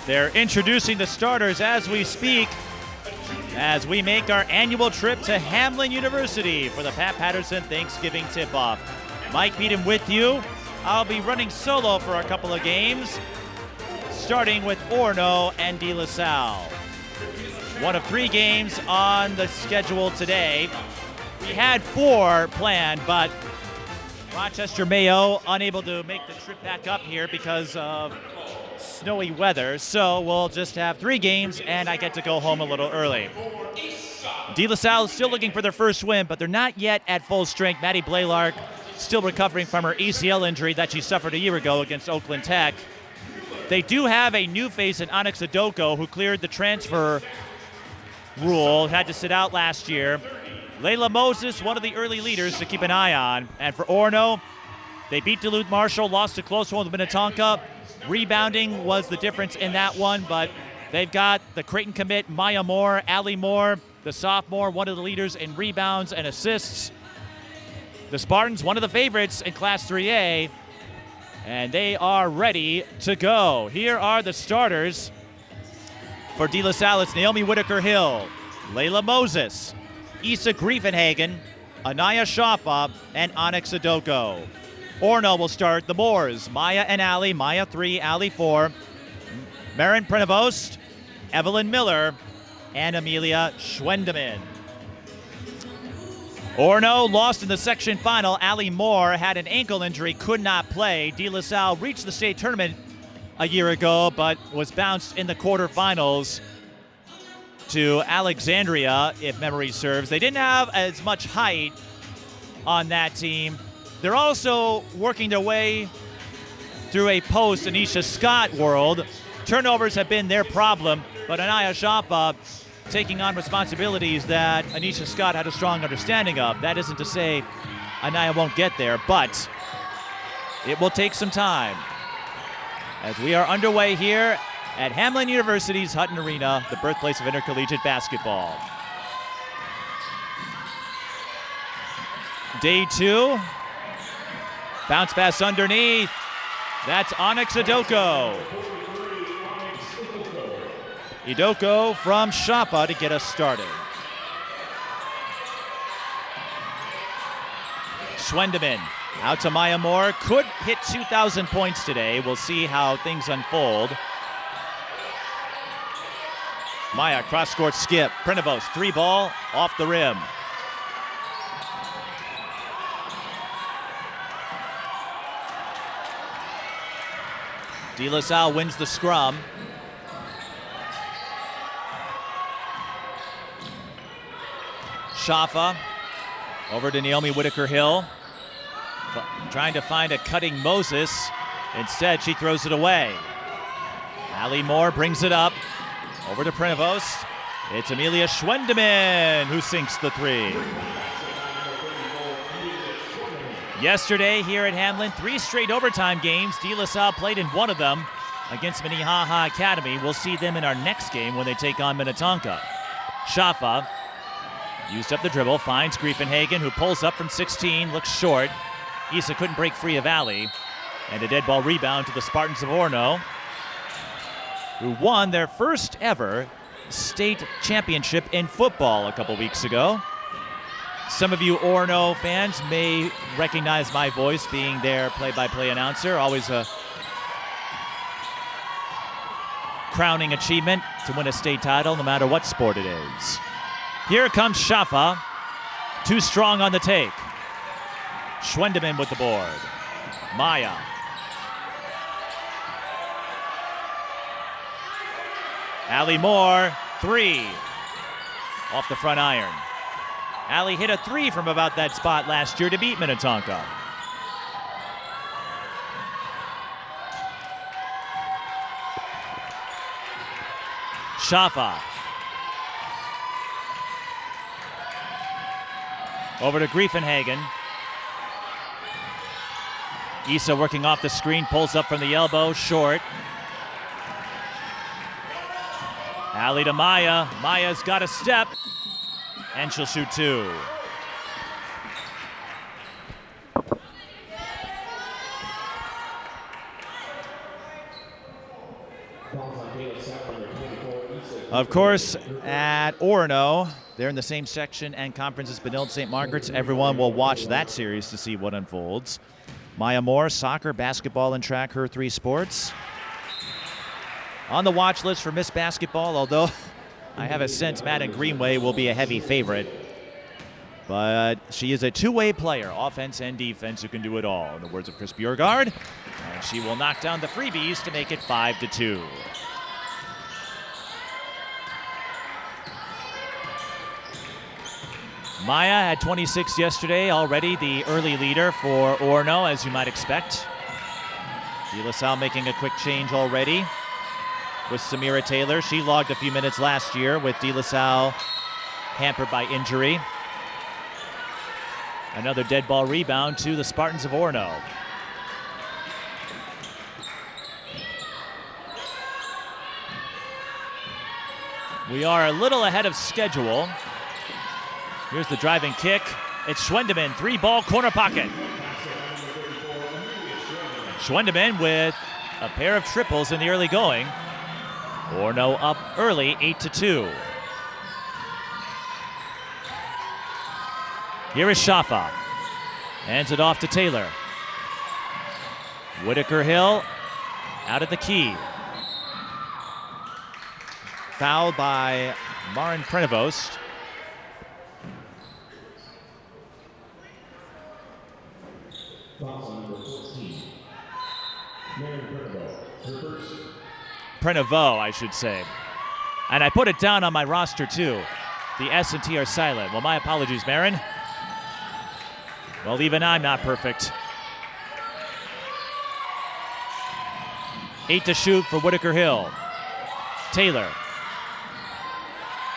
They're introducing the starters as we speak, as we make our annual trip to Hamline University for the Pat Paterson Thanksgiving Tip-Off. Mike Beaton with you. I'll be running solo for a couple of games, starting with Orono and DeLaSalle. One of 3 games on the schedule today. We had 4 planned, but Rochester Mayo unable to make the trip back up here because of snowy weather, so we'll just have 3 games and I get to go home a little early. DeLaSalle is still looking for their first win, but they're not yet at full strength. Maddie Blaylark still recovering from her ACL injury that she suffered a year ago against Oakland Tech. They do have a new face in Aneisha Scott, who cleared the transfer rule, had to sit out last year. Laila Moses, one of the early leaders to keep an eye on. And for Orono, they beat Duluth Marshall, lost a close one with Minnetonka. Rebounding was the difference in that one, but they've got the Creighton commit, Mya Moore, Moore, the sophomore, one of the leaders in rebounds and assists. The Spartans, one of the favorites in Class 3A, and they are ready to go. Here are the starters for DeLaSalle. It's Naomi Whitaker-Hill, Laila Moses, Issa Griefenhagen, Anaya Shaffa, and Aneisha Scott. Orono will start the Moores, Maya and Ali, Maya 3, Ali 4, Maren Prevost, Evelyn Miller, and Amelia Schwendeman. Orono lost in the section final. Ali Moore had an ankle injury, could not play. DeLaSalle reached the state tournament a year ago, but was bounced in the quarterfinals to Alexandria, if memory serves. They didn't have as much height on that team. They're also working their way through a post-Aneisha Scott world. Turnovers have been their problem, but Anaya Shaffa taking on responsibilities that Aneisha Scott had a strong understanding of. That isn't to say Anaya won't get there, but it will take some time. As we are underway here at Hamline University's Hutton Arena, the birthplace of intercollegiate basketball. Day 2. Bounce pass underneath. That's Aneisha Scott. Idoko from Shaffa to get us started. Schwendeman out to Mya Moore. Could hit 2,000 points today. We'll see how things unfold. Maya cross-court skip. Prevost, 3 ball off the rim. DeLaSalle wins the scrum. Shaffa over to Naomi Whitaker-Hill, trying to find a cutting Moses. Instead, she throws it away. Ali Moore brings it up over to Prevost. It's Amelia Schwendeman who sinks the 3. Yesterday here at Hamline, 3 straight overtime games. DeLaSalle played in one of them against Minnetonka Academy. We'll see them in our next game when they take on Minnetonka. Shaffa used up the dribble, finds Griefenhagen, who pulls up from 16, looks short. Issa couldn't break free of Ali. And a dead ball rebound to the Spartans of Orono, who won their first ever state championship in football a couple weeks ago. Some of you Orono fans may recognize my voice being their play-by-play announcer. Always a crowning achievement to win a state title, no matter what sport it is. Here comes Shaffa, too strong on the take. Schwendeman with the board. Maya. Ali Moore, 3. Off the front iron. Ali hit a 3 from about that spot last year to beat Minnetonka. Shaffa. Over to Griefenhagen. Issa working off the screen, pulls up from the elbow, short. Ali to Maya. Maya's got a step, and she'll shoot 2. Of course, at Orono, they're in the same section and conference as Benilde St. Margaret's. Everyone will watch that series to see what unfolds. Mya Moore, soccer, basketball, and track, her 3 sports. On the watch list for Miss Basketball, although I have a sense Madden Greenway will be a heavy favorite. But she is a two-way player, offense and defense, who can do it all, in the words of Chris Bjerregaard. And she will knock down the freebies to make it 5-2. Mya had 26 yesterday, already the early leader for Orono, as you might expect. DeLaSalle making a quick change already with Samira Taylor. She logged a few minutes last year with DeLaSalle hampered by injury. Another dead ball rebound to the Spartans of Orono. We are a little ahead of schedule. Here's the driving kick. It's Schwendeman, 3-ball corner pocket. Schwendeman with a pair of triples in the early going. Orono up early, 8-2. Here is Shaffa. Hands it off to Taylor. Whitaker Hill out at the key. Fouled by Maren Prenevost. Prenevost, I should say. And I put it down on my roster too. The S and T are silent. Well, my apologies, Maren. Well, even I'm not perfect. 8 to shoot for Whitaker Hill. Taylor.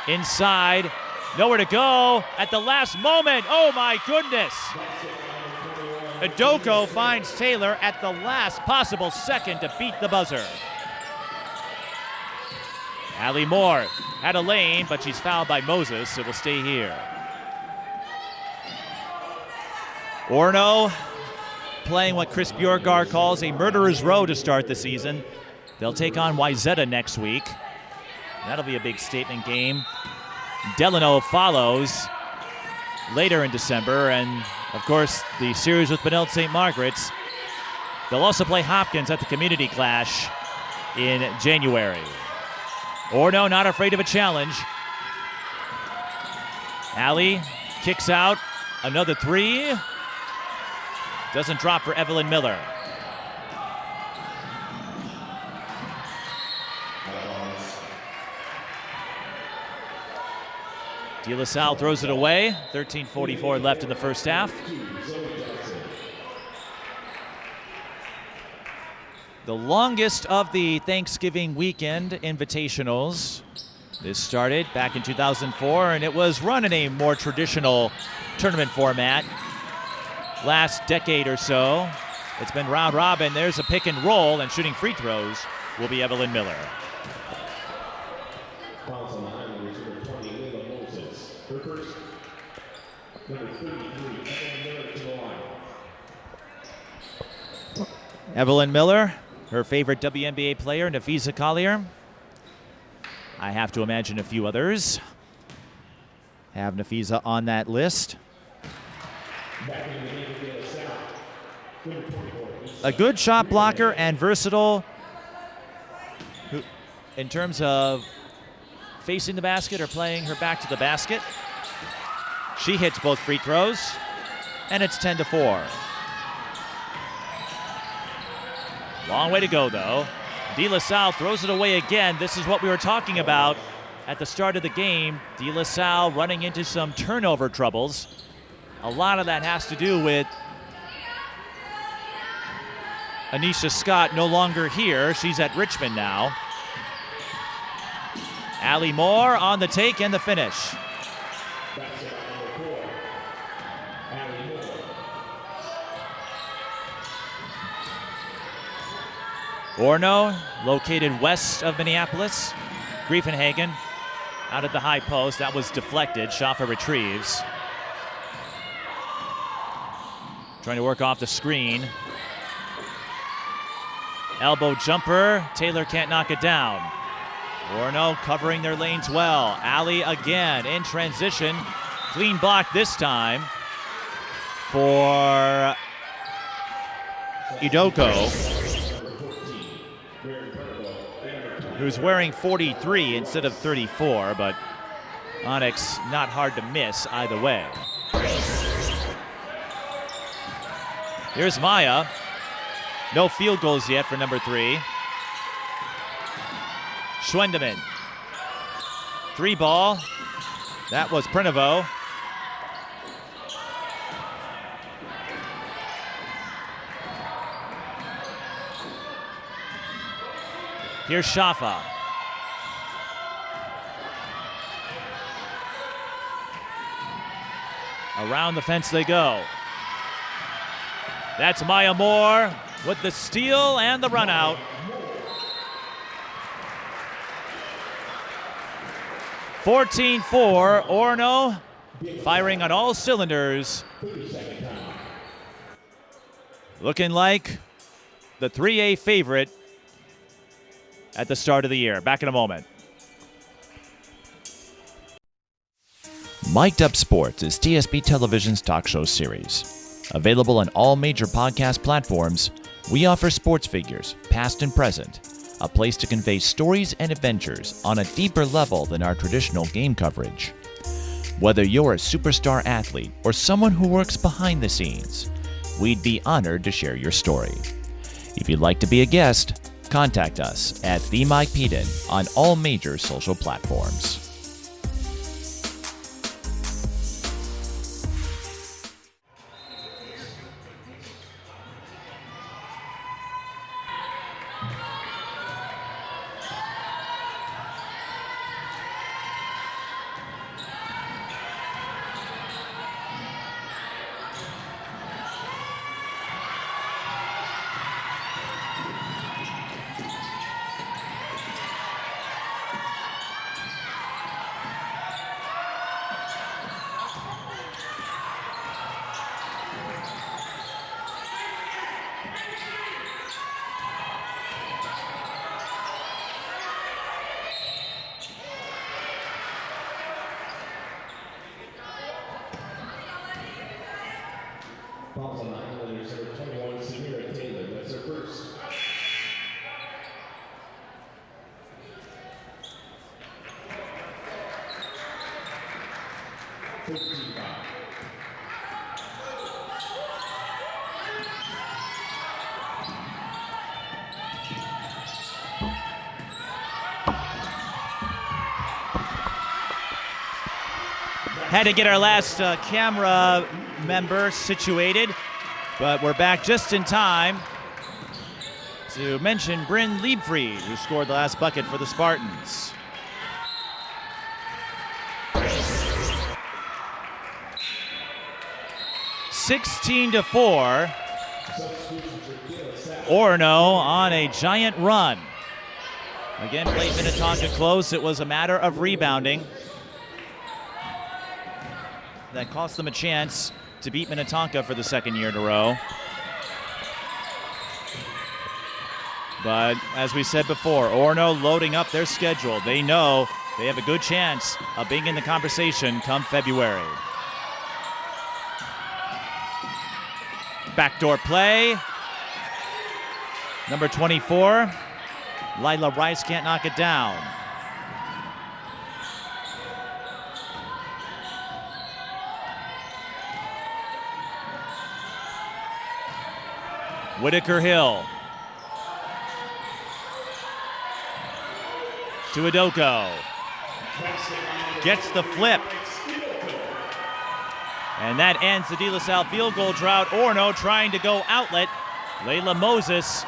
Inside. Nowhere to go at the last moment. Oh my goodness. Adoko finds Taylor at the last possible second to beat the buzzer. Allie Moore had a lane, but she's fouled by Moses, so will stay here. Orono playing what Chris Bjerregaard calls a murderer's row to start the season. They'll take on Wayzata next week. That'll be a big statement game. Delano follows later in December, and of course the series with Benilde St. Margaret's. They'll also play Hopkins at the Community Clash in January. Orono not afraid of a challenge. Allie kicks out, another 3. Doesn't drop for Evelyn Miller. DeLaSalle throws it away. 13:44 left in the first half. The longest of the Thanksgiving weekend invitationals. This started back in 2004, and it was run in a more traditional tournament format. Last decade or so, it's been round robin. There's a pick and roll, and shooting free throws will be Evelyn Miller. Evelyn Miller, her favorite WNBA player, Nafisa Collier. I have to imagine a few others have Nafisa on that list. A good shot blocker and versatile in terms of facing the basket or playing her back to the basket. She hits both free throws, and it's 10-4. Long way to go, though. DeLaSalle throws it away again. This is what we were talking about at the start of the game. DeLaSalle running into some turnover troubles. A lot of that has to do with Aneisha Scott no longer here. She's at Richmond now. Allie Moore on the take and the finish. Orono, located west of Minneapolis. Griefenhagen out at the high post. That was deflected. Shaffa retrieves. Trying to work off the screen. Elbow jumper. Taylor can't knock it down. Orono covering their lanes well. Ali again in transition. Clean block this time for Idoko, who's wearing 43 instead of 34, but Onyx not hard to miss either way. Here's Mya. No field goals yet for number 3. Schwendeman. 3 ball. That was Prinovo. Here's Shaffa. Around the fence they go. That's Mya Moore with the steal and the run out. (14-4), Orono firing on all cylinders. Looking like the 3A favorite at the start of the year. Back in a moment. Mic'd Up Sports is TSB Television's talk show series. Available on all major podcast platforms, we offer sports figures, past and present, a place to convey stories and adventures on a deeper level than our traditional game coverage. Whether you're a superstar athlete or someone who works behind the scenes, we'd be honored to share your story. If you'd like to be a guest, contact us at The Mike Peden on all major social platforms. Fouls on the Highlanders, number 21, Samira Taylor. That's her first. Had to get our last camera member situated, but we're back just in time to mention Bryn Liebfried, who scored the last bucket for the Spartans. (16-4). Orono on a giant run. Again, played Minnetonka close. It was a matter of rebounding that cost them a chance to beat Minnetonka for the second year in a row. But as we said before, Orono loading up their schedule. They know they have a good chance of being in the conversation come February. Backdoor play. Number 24, Laila Rice can't knock it down. Whitaker Hill to Idoko. Gets the flip. And that ends the DeLaSalle field goal drought. Orono trying to go outlet. Layla Moses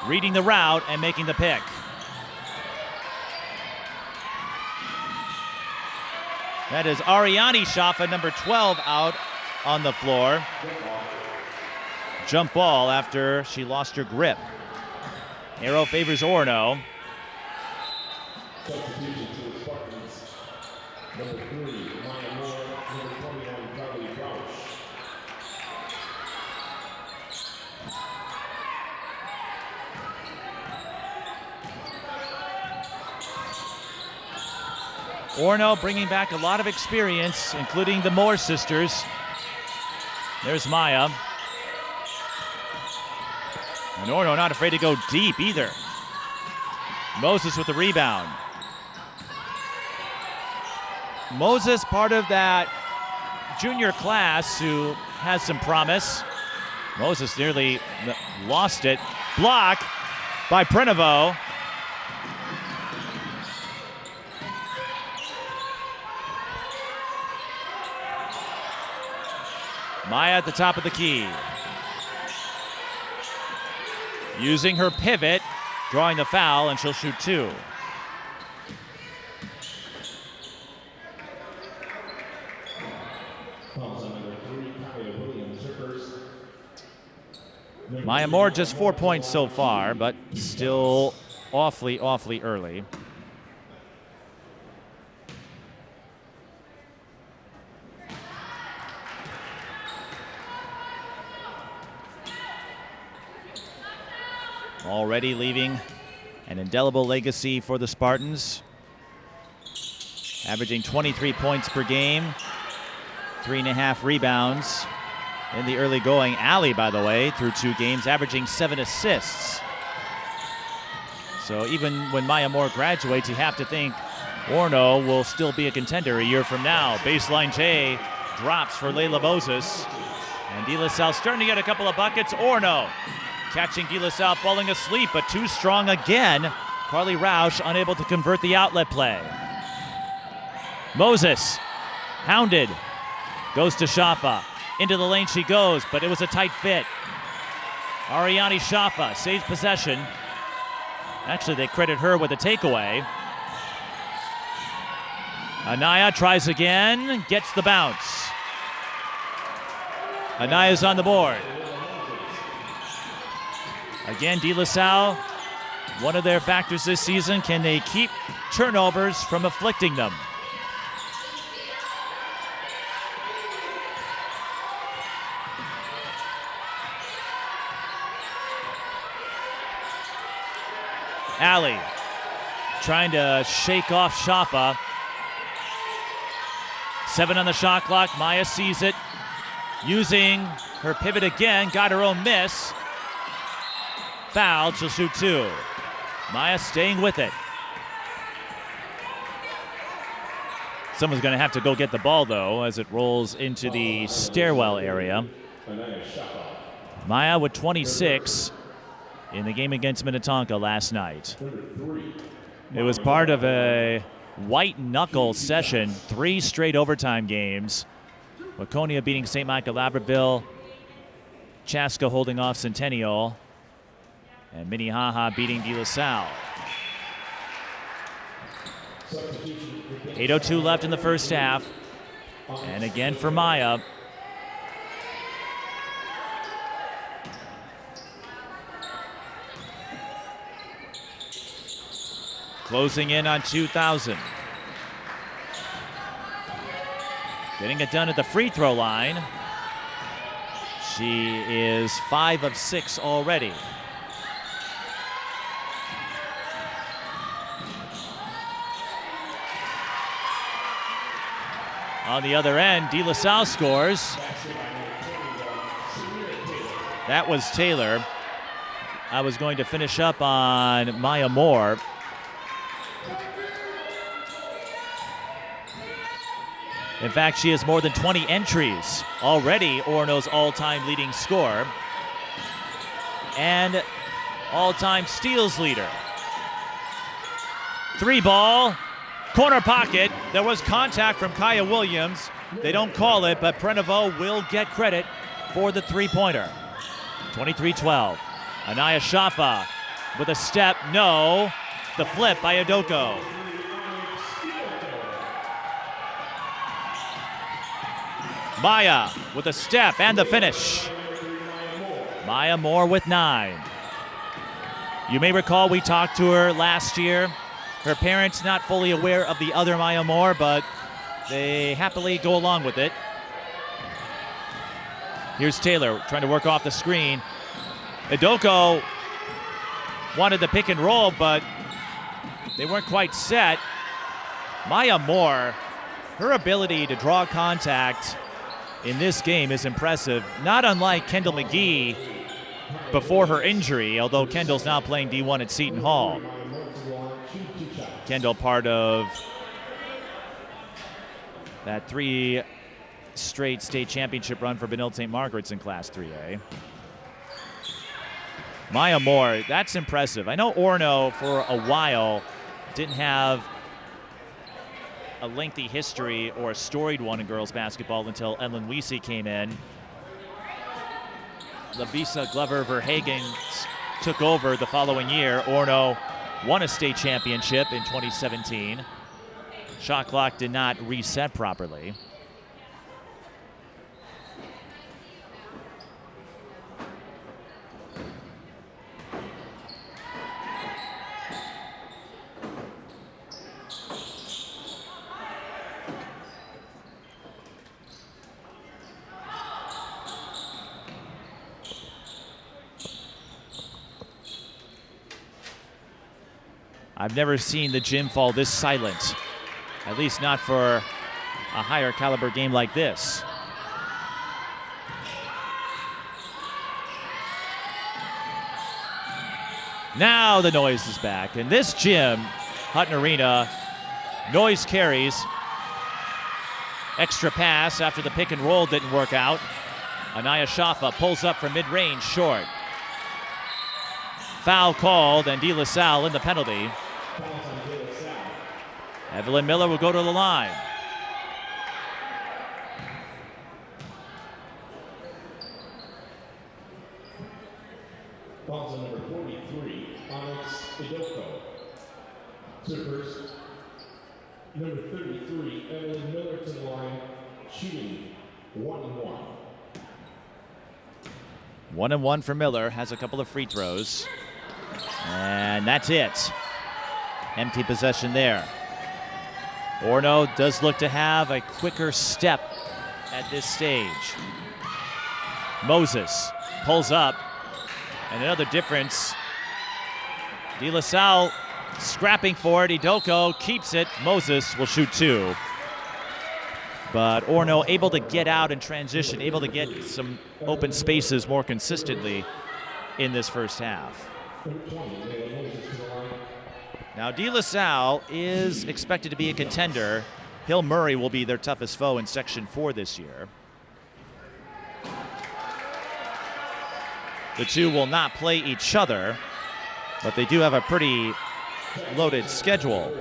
reading the route and making the pick. That is Ariani Shaffa, number 12, out on the floor. Jump ball after she lost her grip. Arrow favors Orono. Substitution to the Spartans. Number 3, Mya Moore. Number 21, Carly Brouch. Orono bringing back a lot of experience, including the Moore sisters. There's Mya. And Orono not afraid to go deep either. Moses with the rebound. Moses, part of that junior class who has some promise. Moses nearly lost it. Block by Prenovo. Mya at the top of the key. Using her pivot, drawing the foul, and she'll shoot 2. Mya Moore just 4 points so far, but still awfully early. Already leaving an indelible legacy for the Spartans. Averaging 23 points per game, 3.5 rebounds in the early going. Allie, by the way, through 2 games, averaging 7 assists. So even when Mya Moore graduates, you have to think Orono will still be a contender a year from now. Baseline J drops for Laila Moses. And DeLaSalle starting to get a couple of buckets. Orono catching DeLaSalle falling asleep, but too strong again. Carly Roush unable to convert the outlet play. Moses, hounded, goes to Shaffa. Into the lane she goes, but it was a tight fit. Ariani Shaffa saves possession. Actually, they credit her with a takeaway. Anaya tries again, gets the bounce. Anaya's on the board. Again, DeLaSalle, one of their factors this season, can they keep turnovers from afflicting them? Allie trying to shake off Shaffa. 7 on the shot clock. Mya sees it. Using her pivot again. Got her own miss. Fouled. She'll shoot 2. Mya staying with it. Someone's going to have to go get the ball, though, as it rolls into the stairwell area. Mya with 26 in the game against Minnetonka last night. It was part of a white knuckle session, 3 straight overtime games. Waconia beating St. Michael Albertville, Chaska holding off Centennial, and Minnehaha beating DeLaSalle. 8:02 left in the first half. And again for Mya. Closing in on 2,000. Getting it done at the free throw line. She is 5 of 6 already. On the other end, DeLaSalle scores. That was Taylor. I was going to finish up on Mya Moore. In fact, she has more than 20 entries. Already Orono's all-time leading scorer and all-time steals leader. 3 ball, corner pocket. There was contact from Kaya Williams. They don't call it, but Prenovo will get credit for the 3-pointer. 23-12. Anaya Shaffa with a step, no. The flip by Adoko. Mya with a step and the finish. Mya Moore with 9. You may recall we talked to her last year. Her parents not fully aware of the other Mya Moore, but they happily go along with it. Here's Taylor trying to work off the screen. Adoko wanted the pick and roll, but they weren't quite set. Mya Moore, her ability to draw contact in this game is impressive, not unlike Kendall McGee before her injury, although Kendall's now playing D1 at Seton Hall. Kendall part of that 3 straight state championship run for Benilde St. Margaret's in Class 3A. Mya Moore, that's impressive. I know Orono for a while didn't have a lengthy history or a storied one in girls basketball until Ellen Weesey came in. Lavisa Glover Verhagen took over the following year. Orono won a state championship in 2017. Shot clock did not reset properly. I've never seen the gym fall this silent, at least not for a higher caliber game like this. Now the noise is back. In this gym, Hutton Arena, noise carries. Extra pass after the pick and roll didn't work out. Anaya Shaffa pulls up from mid-range, short. Foul called, and DeLaSalle in the penalty. Evelyn Miller will go to the line. Fouls on number 43, Anais. To first, number 33, Evelyn Miller to the line, shooting 1-1. 1-1 for Miller, has a couple of free throws. And that's it. Empty possession there. Orono does look to have a quicker step at this stage. Moses pulls up. And another difference. DeLaSalle scrapping for it. Idoko keeps it. Moses will shoot 2. But Orono able to get out and transition, able to get some open spaces more consistently in this first half. Now DeLaSalle is expected to be a contender. Hill Murray will be their toughest foe in Section 4 this year. The two will not play each other, but they do have a pretty loaded schedule.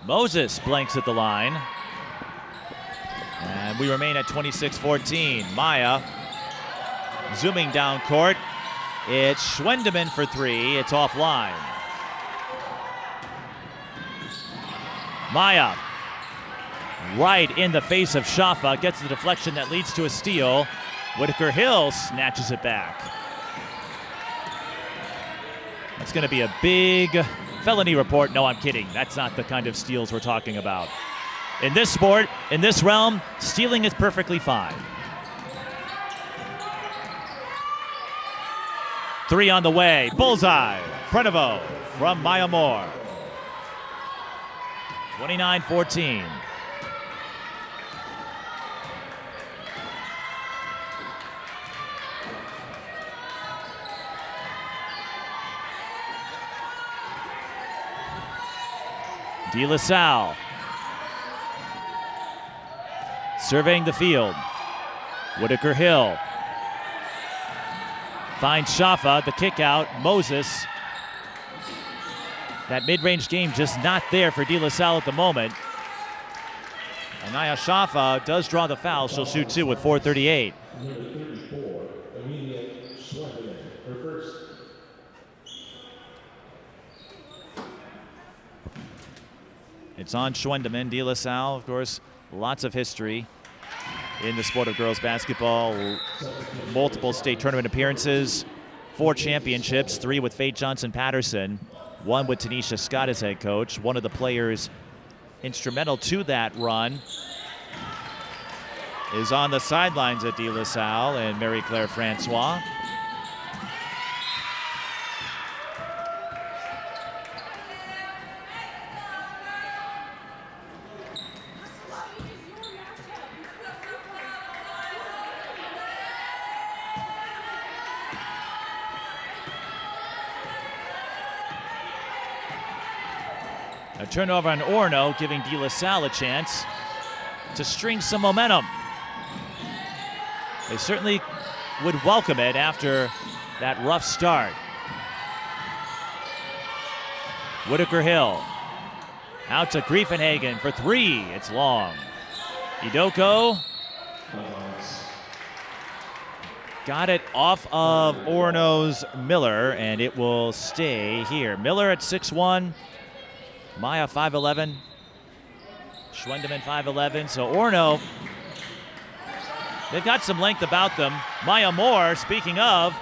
Moses blanks at the line. And we remain at 26-14. Mya zooming down court. It's Schwendeman for 3. It's offline. Mya right in the face of Shaffa, gets the deflection that leads to a steal. Whitaker Hill snatches it back. That's going to be a big felony report. No, I'm kidding. That's not the kind of steals we're talking about. In this sport, in this realm, stealing is perfectly fine. 3 on the way. Bullseye. Prenovo from Mya Moore. 29-14. DeLaSalle surveying the field. Whitaker Hill finds Shaffa, the kick out. Moses. That mid-range game just not there for DeLaSalle at the moment. Anaya Shaffa does draw the foul. She'll shoot 2 with 4:38. It's on Schwendeman. DeLaSalle, of course, lots of history in the sport of girls basketball. Multiple state tournament appearances, 4 championships, 3 with Faith Johnson Patterson, 1 with Aneisha Scott as head coach. One of the players instrumental to that run is on the sidelines at DeLaSalle, and Mary Claire Francois. A turnover on Orono, giving DeLaSalle a chance to string some momentum. They certainly would welcome it after that rough start. Whitaker Hill out to Griefenhagen for three. It's long. Idoko got it off of Orono's Miller, and it will stay here. Miller at 6'1", Mya 5'11", Schwendeman 5'11". So Orono, they've got some length about them. Mya Moore, speaking of,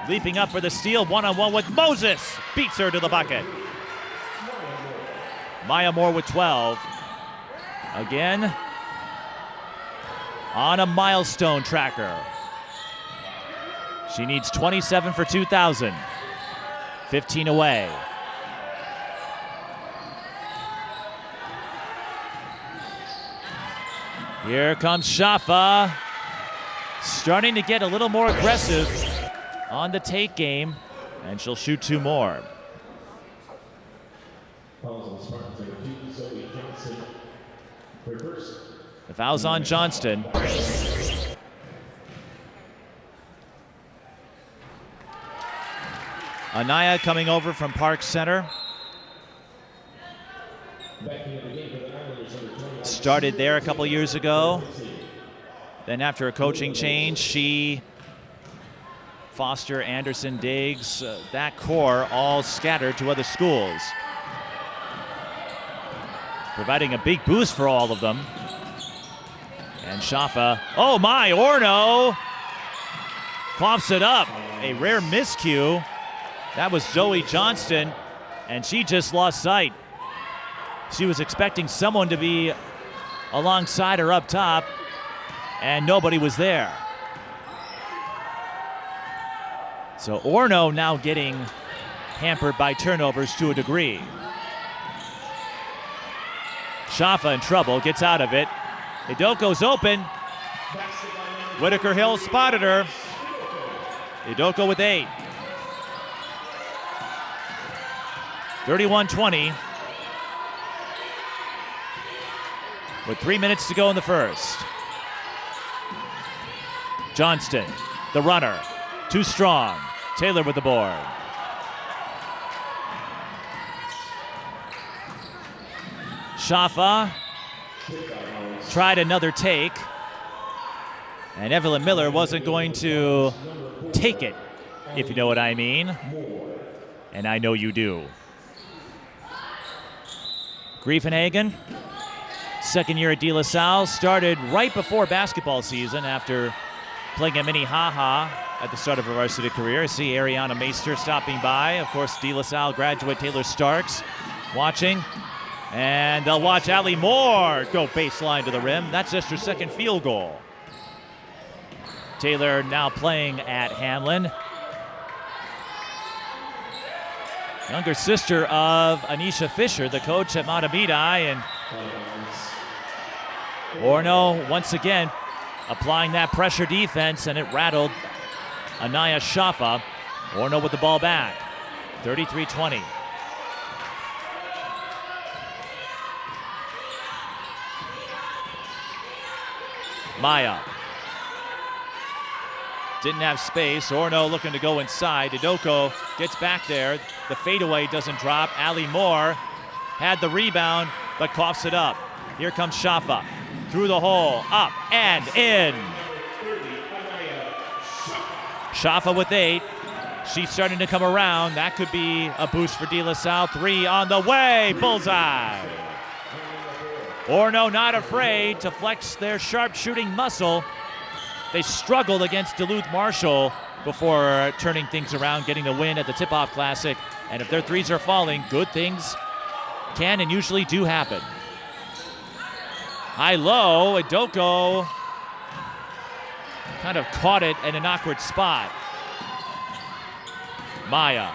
leaping up for the steal, one-on-one with Moses. Beats her to the bucket. Mya Moore with 12. Again, on a milestone tracker. She needs 27 for 2,000. 15 away. Here comes Shaffa. Starting to get a little more aggressive on the take game, and she'll shoot two more. The foul's on Johnston. Anaya coming over from Park Center. Started there a couple years ago. Then after a coaching change, she, Foster, Anderson, Diggs, that core all scattered to other schools, providing a big boost for all of them. And Shaffa, oh my, Orono coughs it up. A rare miscue. That was Zoe Johnston, and she just lost sight. She was expecting someone to be alongside her up top, and nobody was there. So Orono now getting hampered by turnovers to a degree. Shaffa in trouble, gets out of it. Idoko's open. Whitaker Hill spotted her. Idoko with 8. 31-20. With 3 minutes to go in the first. Johnston, the runner, too strong. Taylor with the board. Shaffa tried another take, and Evelyn Miller wasn't going to take it, if you know what I mean. And I know you do. Griefenhagen, second year at DeLaSalle, started right before basketball season after playing at Minnehaha at the start of her varsity career. I see Ariana Meister stopping by. Of course, DeLaSalle graduate Taylor Starks watching. And they'll watch Allie Moore go baseline to the rim. That's just her second field goal. Taylor now playing at Hamline. Younger sister of Aneisha Fisher, the coach at Matamidi. And Orono once again applying that pressure defense, and it rattled Anaya Shaffa. Orono with the ball back. 33-20. Mya didn't have space. Orono looking to go inside. Idoko gets back there. The fadeaway doesn't drop. Allie Moore had the rebound, but coughs it up. Here comes Shaffa. Through the hole, up and in. Shaffa with 8. She's starting to come around. That could be a boost for DeLaSalle. 3 on the way. Bullseye. Orono not afraid to flex their sharp-shooting muscle. They struggled against Duluth Marshall before turning things around, getting the win at the Tip-Off Classic. And if their threes are falling, good things can and usually do happen. High-low, Idoko kind of caught it in an awkward spot. Mya,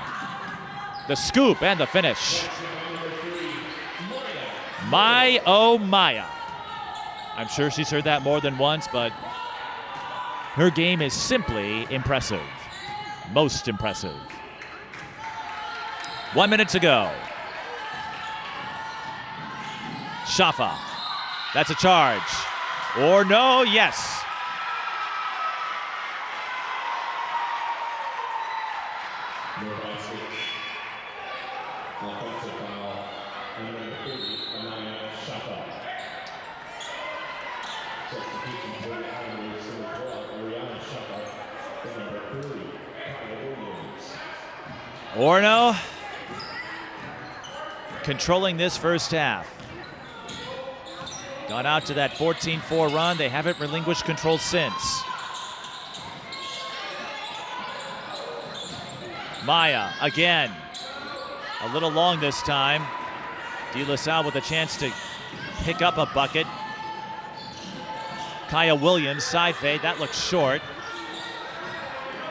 the scoop and the finish. My, oh, Mya. I'm sure she's heard that more than once, but her game is simply impressive. Most impressive. 1 minute to go. Shaffa. That's a charge. Or no, yes. No basket. Offensive foul. And number 30, Anaya Scott. Substitution for the Islanders, number 12, Shaffa. And number 3, Kyle Williams. Orono controlling this first half. Gone out to that 14-4 run. They haven't relinquished control since. Mya again. A little long this time. DeLaSalle with a chance to pick up a bucket. Kaya Williams, side fade. That looks short.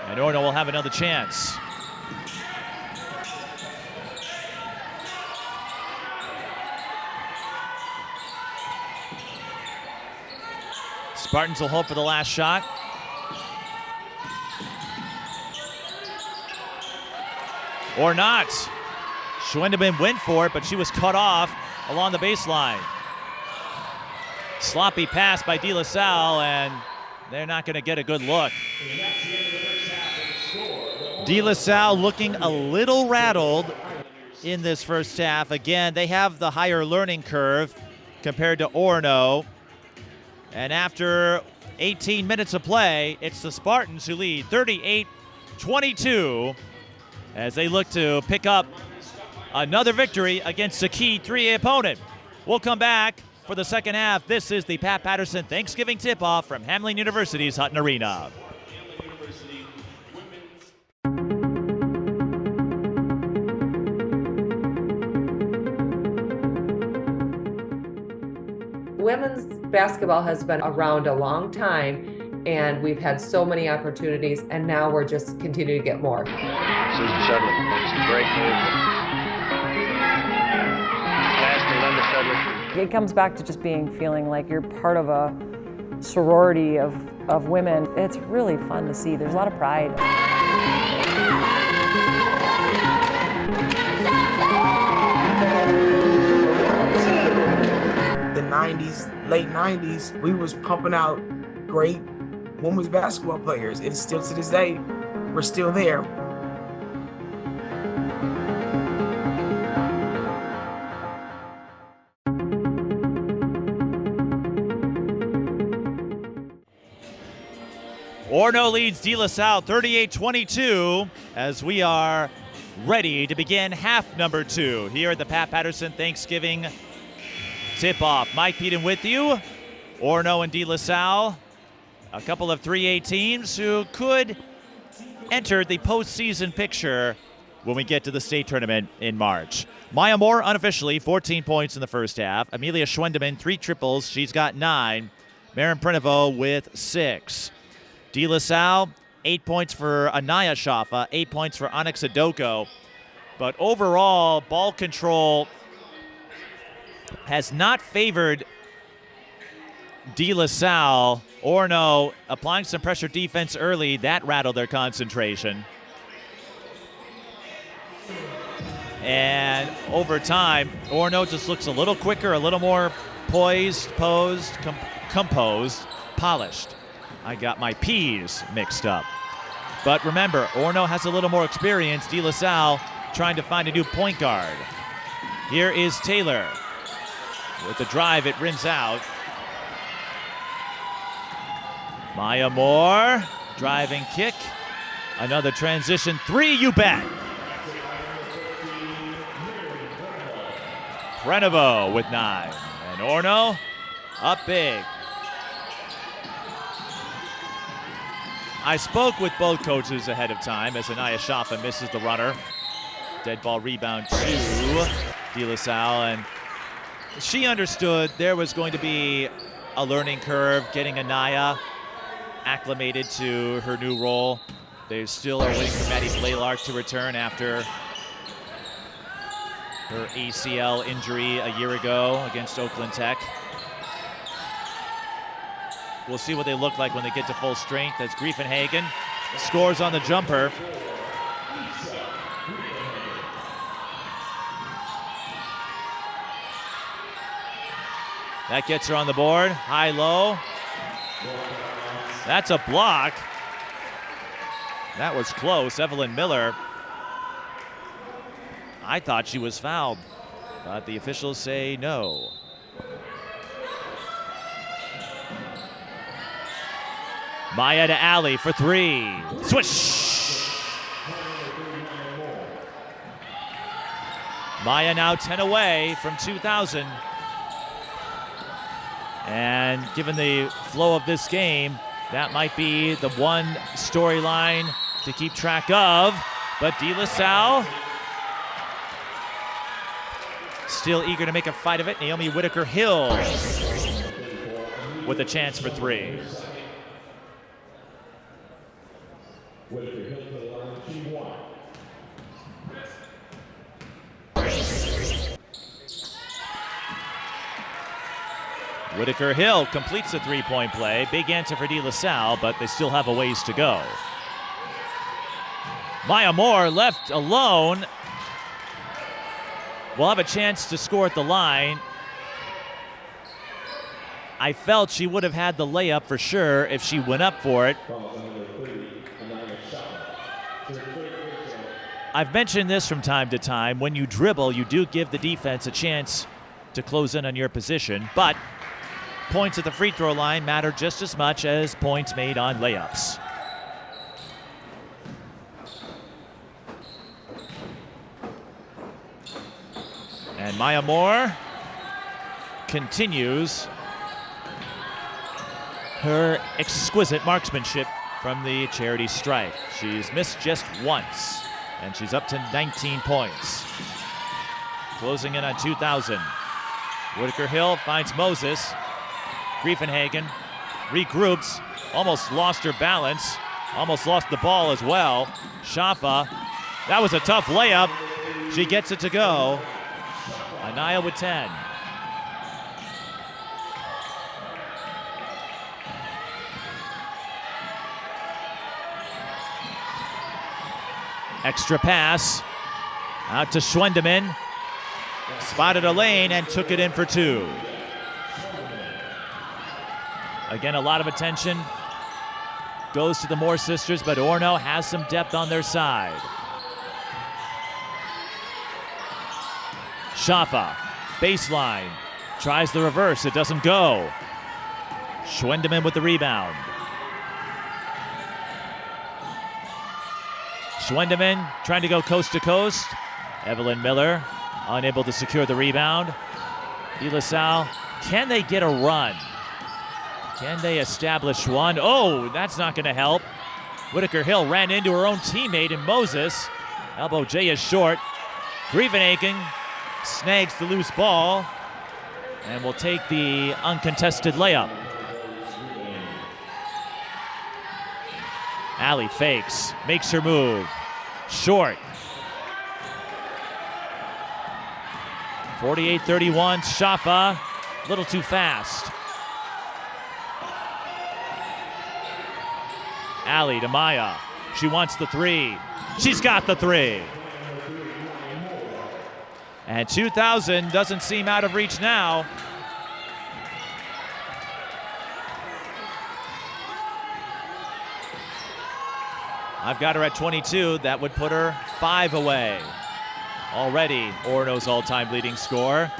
And Orono will have another chance. Spartans will hope for the last shot. Or not. Schwendeman went for it, but she was cut off along the baseline. Sloppy pass by DeLaSalle, and they're not going to get a good look. DeLaSalle looking a little rattled in this first half. Again, they have the higher learning curve compared to Orono. And after 18 minutes of play, it's the Spartans who lead 38-22 as they look to pick up another victory against a key 3A opponent. We'll come back for the second half. This is the Pat Paterson Thanksgiving Tip-Off from Hamline University's Hutton Arena. Women's basketball has been around a long time, and we've had so many opportunities, and now we're just continuing to get more. Susan Shudley makes a great move. Pass to Linda Shudley. It comes back to just feeling like you're part of a sorority of women. It's really fun to see. There's a lot of pride. The 90s, late 90s, we was pumping out great women's basketball players. And still to this day, we're still there. Orono leads DeLaSalle 38-22 as we are ready to begin half number 2 here at the Pat Paterson Thanksgiving Tip-Off. Mike Peden with you. Orono and DeLaSalle, a couple of 3A teams who could enter the postseason picture when we get to the state tournament in March. Mya Moore unofficially 14 points in the first half. Amelia Schwendeman 3 triples. She's got 9. Maren Prinovo with 6. DeLaSalle 8 points for Anaya Shaffa, 8 points for Onyx Adoko. But overall, ball control has not favored DeLaSalle. Orono applying some pressure defense early. That rattled their concentration. And over time, Orono just looks a little quicker, a little more poised, composed, polished. I got my P's mixed up. But remember, Orono has a little more experience. DeLaSalle trying to find a new point guard. Here is Taylor. With the drive, it rims out. Mya Moore, driving kick. Another transition 3, you bet. Prinovo with 9. And Orono up big. I spoke with both coaches ahead of time as Anaya Shaffa misses the runner. Dead ball rebound to DeLaSalle, and she understood there was going to be a learning curve getting Anaya acclimated to her new role. They still are waiting for Maddie Blaylark to return after her ACL injury a year ago against Oakland Tech. We'll see what they look like when they get to full strength as Griefenhagen scores on the jumper. That gets her on the board. High-low. That's a block. That was close. Evelyn Miller. I thought she was fouled, but the officials say no. Mya to Allie for three. Swish! Mya now 10 away from 2,000. And given the flow of this game, that might be the one storyline to keep track of. But DeLaSalle still eager to make a fight of it. Naomi Whitaker-Hill with a chance for three. Whitaker-Hill to the line, she won. Whitaker-Hill completes the three-point play. Big answer for DeLaSalle, but they still have a ways to go. Mya Moore left alone. Will have a chance to score at the line. I felt she would have had the layup for sure if she went up for it. I've mentioned this from time to time. When you dribble, you do give the defense a chance to close in on your position, but points at the free throw line matter just as much as points made on layups. And Mya Moore continues her exquisite marksmanship from the charity stripe. She's missed just once, and she's up to 19 points. Closing in on 2,000. Whitaker-Hill finds Moses. Griefenhagen regroups, almost lost her balance, almost lost the ball as well. Shaffa, that was a tough layup. She gets it to go. Anaya with 10. Extra pass out to Schwendeman. Spotted a lane and took it in for two. Again, a lot of attention goes to the Moore sisters, but Orono has some depth on their side. Shaffa, baseline, tries the reverse, it doesn't go. Schwendeman with the rebound. Schwendeman trying to go coast to coast. Evelyn Miller unable to secure the rebound. DeLaSalle, can they get a run? Can they establish one? Oh, that's not going to help. Whitaker-Hill ran into her own teammate in Moses. Elbow J is short. Griefenhagen snags the loose ball and will take the uncontested layup. Allie fakes, makes her move. Short. 48-31, Shaffa, a little too fast. Allie to Mya. She wants the three. She's got the three. And 2,000 doesn't seem out of reach now. I've got her at 22. That would put her 5 away. Already Orono's all-time leading scorer.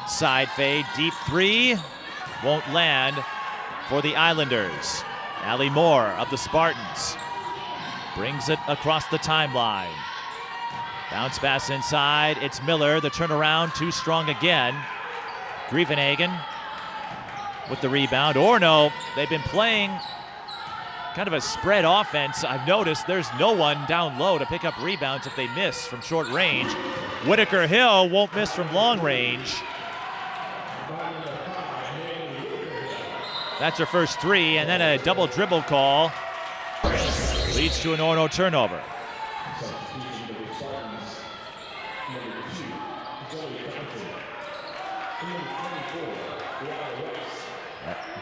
Side fade, deep three. Won't land for the Islanders. Allie Moore of the Spartans brings it across the timeline. Bounce pass inside. It's Miller. The turnaround too strong again. Griefenhagen with the rebound. Orono, they've been playing kind of a spread offense. I've noticed there's no one down low to pick up rebounds if they miss from short range. Whitaker-Hill won't miss from long range. That's her first three, and then a double dribble call leads to an Orono turnover.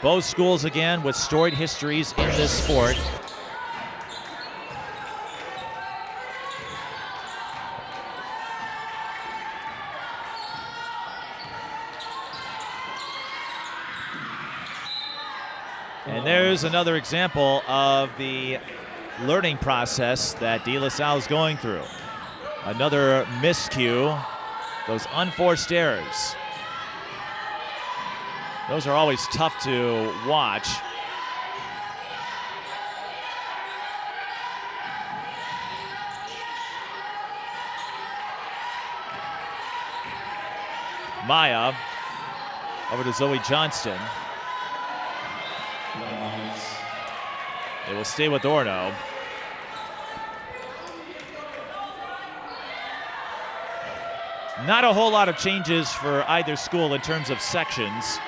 Both schools again with storied histories in this sport. And there's another example of the learning process that DeLaSalle is going through. Another miscue, those unforced errors. Those are always tough to watch. Mya over to Zoe Johnston. They will stay with Orono. Not a whole lot of changes for either school in terms of sections.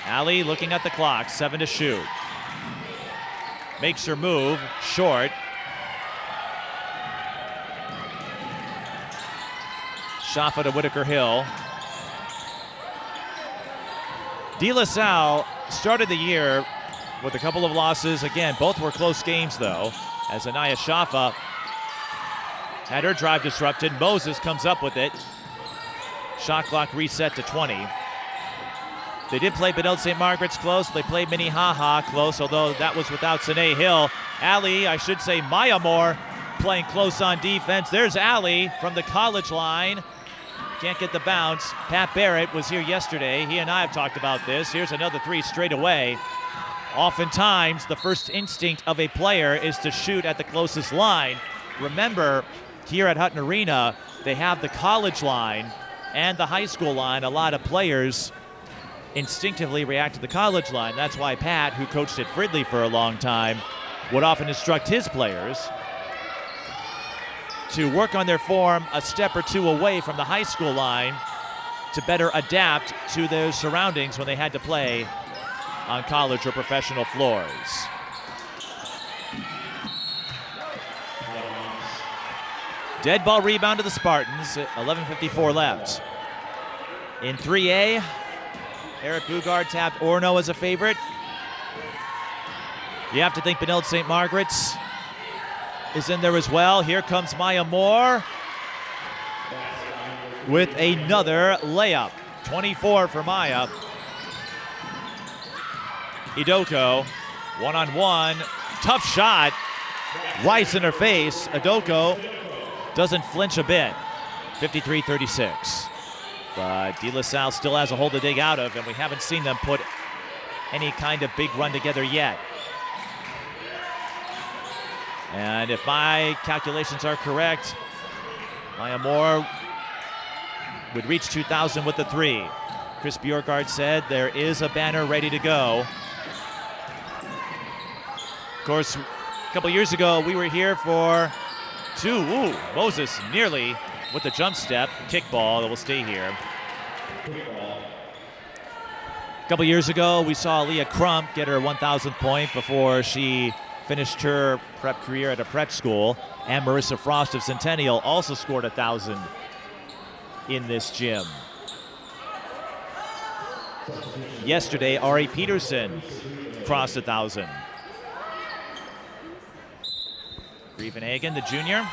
Allie looking at the clock, 7 to shoot. Makes her move, short. Shaffa to Whitaker Hill. DeLaSalle started the year with a couple of losses. Again, both were close games though, as Anaya Shaffa had her drive disrupted. Moses comes up with it. Shot clock reset to 20. They did play Benilde St. Margaret's close. They played Minnehaha close, although that was without Sine Hill. Allie, I should say Mya Moore, playing close on defense. There's Allie from the college line. Can't get the bounce. Pat Barrett was here yesterday. He and I have talked about this. Here's another 3 straight away. Oftentimes, the first instinct of a player is to shoot at the closest line. Remember, here at Hutton Arena, they have the college line and the high school line. A lot of players instinctively react to the college line. That's why Pat, who coached at Fridley for a long time, would often instruct his players to work on their form a step or two away from the high school line to better adapt to their surroundings when they had to play on college or professional floors. Dead ball rebound to the Spartans, 11:54 left. In 3A, Eric Bugard tapped Orono as a favorite. You have to think Benilde St. Margaret's is in there as well. Here comes Mya Moore with another layup. 24 for Mya. Idoko, one-on-one, tough shot. Rice in her face. Idoko doesn't flinch a bit. 53-36. But DeLaSalle still has a hole to dig out of, and we haven't seen them put any kind of big run together yet. And if my calculations are correct, Mya Moore would reach 2,000 with the 3. Chris Bjorkgard said there is a banner ready to go. Of course, a couple years ago, we were here for 2. Ooh, Moses nearly with the jump step. Kickball that will stay here. A couple years ago, we saw Leah Crump get her 1,000th point before she finished her prep career at a prep school. And Marissa Frost of Centennial also scored 1,000 in this gym. Yesterday, Ari Peterson crossed 1,000. Grievenhagen, the junior.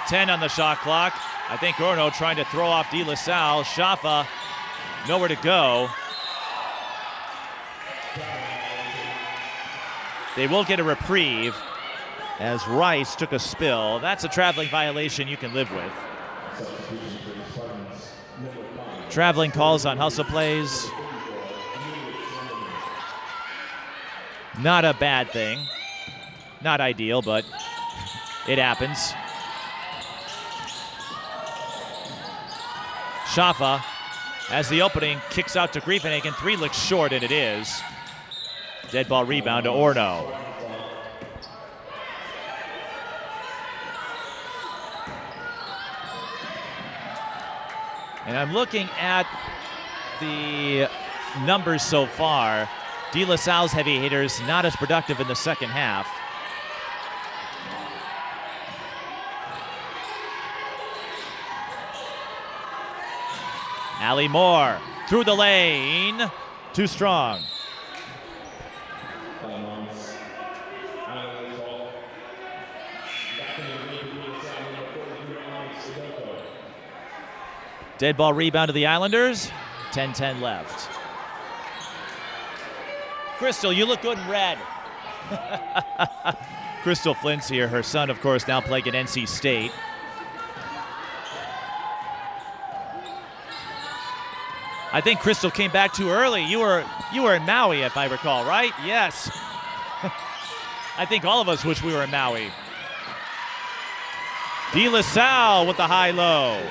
Ten on the shot clock. I think Orono trying to throw off DeLaSalle. Shaffa, nowhere to go. They will get a reprieve as Rice took a spill. That's a traveling violation you can live with. Traveling calls on hustle plays. Not a bad thing. Not ideal, but it happens. Shaffa, as the opening, kicks out to Grievenhagen. 3 looks short, and it is. Dead ball rebound to Orono. And I'm looking at the numbers so far. DeLaSalle's heavy hitters not as productive in the second half. Allie Moore through the lane. Too strong. Dead ball rebound to the Islanders. 10-10 left. Crystal, you look good in red. Crystal Flint's here. Her son, of course, now playing at NC State. I think Crystal came back too early. You were in Maui, if I recall, right? Yes. I think all of us wish we were in Maui. DeLaSalle with the high-low.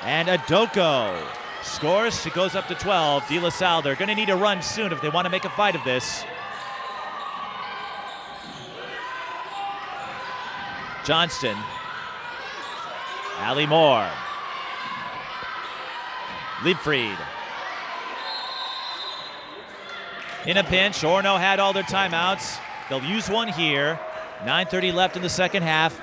And Adoko scores. She goes up to 12. DeLaSalle, they're going to need a run soon if they want to make a fight of this. Johnston. Allie Moore. Liebfried. In a pinch, Orono had all their timeouts. They'll use one here. 9:30 left in the second half.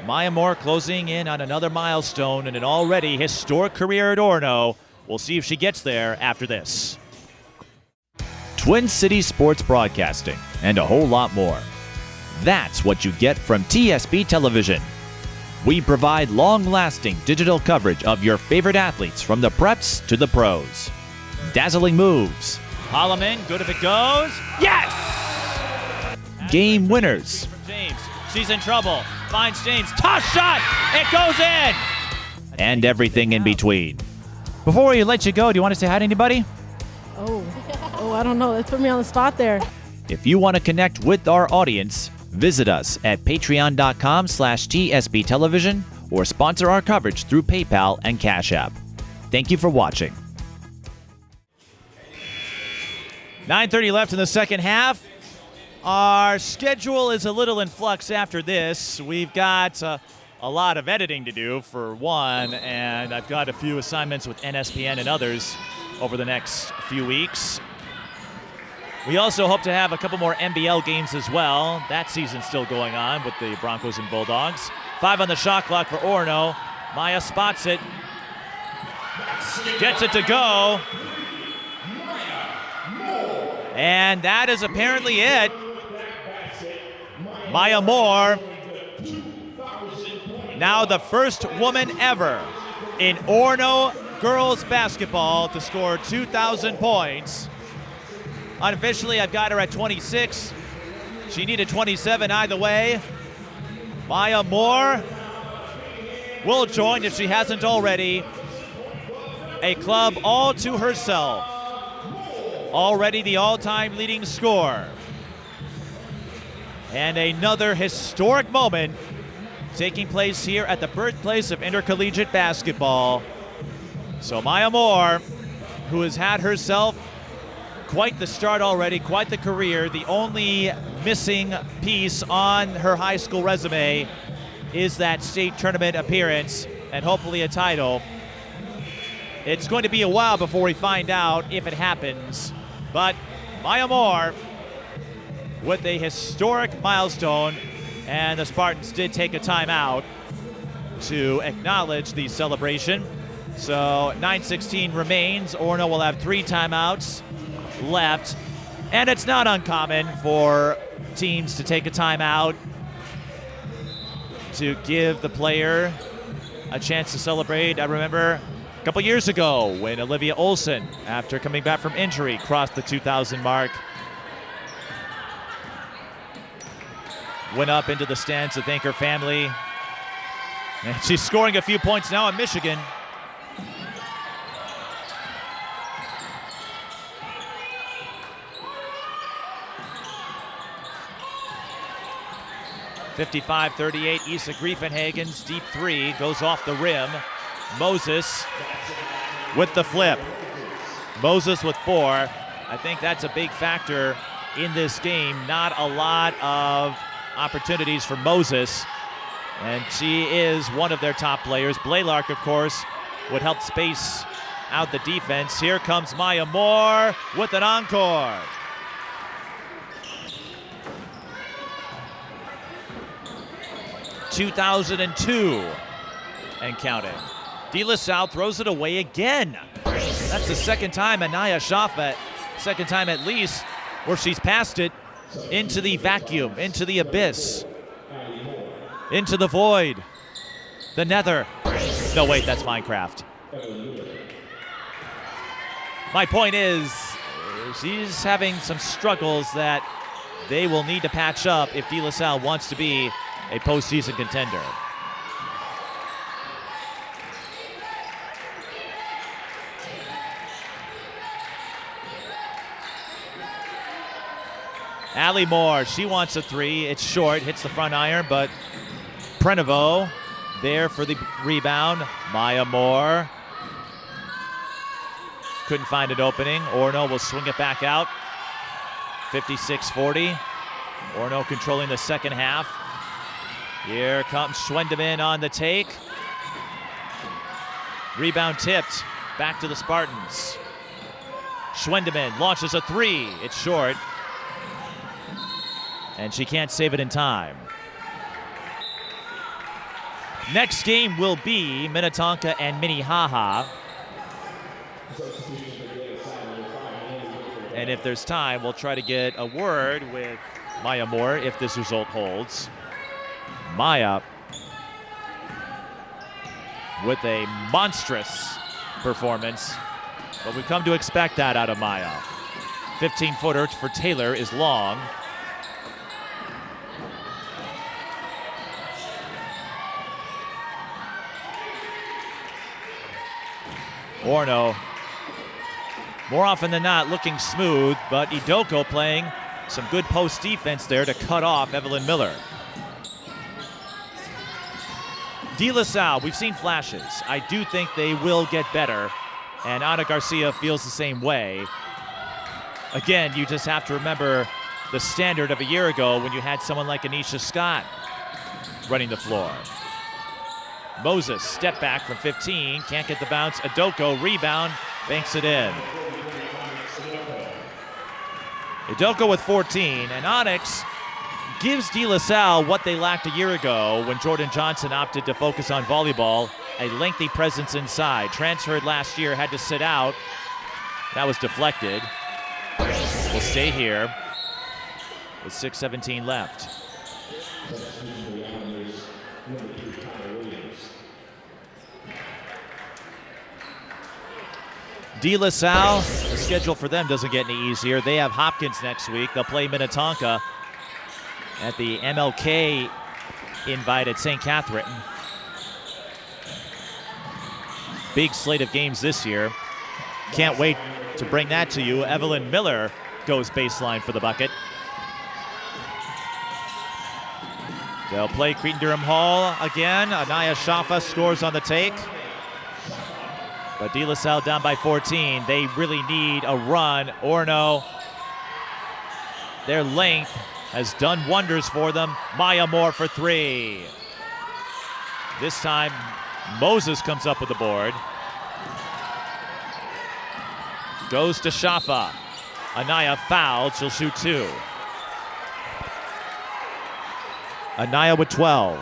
Mya Moore closing in on another milestone in an already historic career at Orono. We'll see if she gets there after this. Twin Cities Sports Broadcasting and a whole lot more. That's what you get from TSB Television. We provide long-lasting digital coverage of your favorite athletes from the preps to the pros. Dazzling moves. Holloman, good if it goes. Yes! Game winners. James, she's in trouble. Finds James, toss shot, it goes in! And everything in between. Before we let you go, do you want to say hi to anybody? Oh, I don't know. Let's put me on the spot there. If you want to connect with our audience, visit us at patreon.com/TSB Television or sponsor our coverage through PayPal and Cash App. Thank you for watching. 9:30 left in the second half. Our schedule is a little in flux after this. We've got a lot of editing to do, for one, and I've got a few assignments with NSPN and others over the next few weeks. We also hope to have a couple more NBL games as well. That season's still going on with the Broncos and Bulldogs. 5 on the shot clock for Orono. Mya spots it. Gets it to go. And that is apparently it. Mya Moore, now the first woman ever in Orono girls basketball to score 2,000 points. Unofficially, I've got her at 26. She needed 27 either way. Mya Moore will join, if she hasn't already, a club all to herself. Already the all-time leading scorer. And another historic moment taking place here at the birthplace of intercollegiate basketball. So Mya Moore, who has had herself quite the start already, quite the career. The only missing piece on her high school resume is that state tournament appearance and hopefully a title. It's going to be a while before we find out if it happens, but Mya Moore with a historic milestone, and the Spartans did take a timeout to acknowledge the celebration. So 9:16 remains. Orono will have 3 timeouts left, and it's not uncommon for teams to take a timeout to give the player a chance to celebrate. I remember a couple years ago when Olivia Olson, after coming back from injury, crossed the 2,000 mark. Went up into the stands to thank her family. And she's scoring a few points now in Michigan. .55-38, Issa Griefenhagen's deep 3 goes off the rim. Moses with the flip. Moses with 4. I think that's a big factor in this game. Not a lot of opportunities for Moses, and she is one of their top players. Blaylark, of course, would help space out the defense. Here comes Mya Moore with an encore. .2002 and counting. DeLaSalle throws it away again. That's the second time Anaya Shaffa, second time at least, where she's passed it into the vacuum, into the abyss, into the void, the nether. No, wait, that's Minecraft. My point is, she's having some struggles that they will need to patch up if DeLaSalle wants to be a postseason contender. Allie Moore, she wants a three. It's short, hits the front iron, but Prenovo there for the rebound. Mya Moore couldn't find an opening. Orono will swing it back out. 56-40. Orono controlling the second half. Here comes Schwendeman on the take. Rebound tipped. Back to the Spartans. Schwendeman launches a three. It's short. And she can't save it in time. Next game will be Minnetonka and Minnehaha. And if there's time, we'll try to get a word with Mya Moore if this result holds. Mya with a monstrous performance, but we've come to expect that out of Mya. 15-footer for Taylor is long. Orono, more often than not, looking smooth, but Idoko playing some good post defense there to cut off Evelyn Miller. DeLaSalle, we've seen flashes. I do think they will get better, and Ana Garcia feels the same way. Again, you just have to remember the standard of a year ago when you had someone like Aneisha Scott running the floor. Moses, step back from 15, can't get the bounce. Idoko, rebound, banks it in. Idoko with 14, and Onyx gives DeLaSalle what they lacked a year ago when Jordan Johnson opted to focus on volleyball, a lengthy presence inside. Transferred last year, had to sit out. That was deflected. Will stay here with 6:17 left. DeLaSalle, the schedule for them doesn't get any easier. They have Hopkins next week. They'll play Minnetonka at the MLK invite at St. Catherine. Big slate of games this year. Can't wait to bring that to you. Evelyn Miller goes baseline for the bucket. They'll play Creighton-Durham Hall again. Anaya Shaffa scores on the take. But DeLaSalle down by 14. They really need a run. Orono, their length has done wonders for them. Mya Moore for three. This time, Moses comes up with the board. Goes to Shaffa. Anaya fouled. She'll shoot two. Anaya with 12.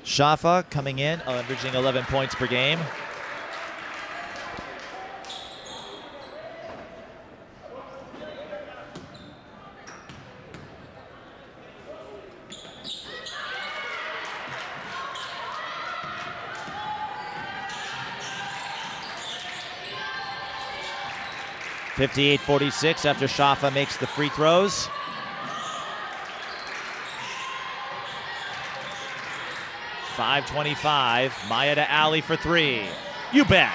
Shaffa coming in, averaging 11 points per game. (58-46) after Shaffa makes the free throws. .525, Mya to Allie for three. You bet.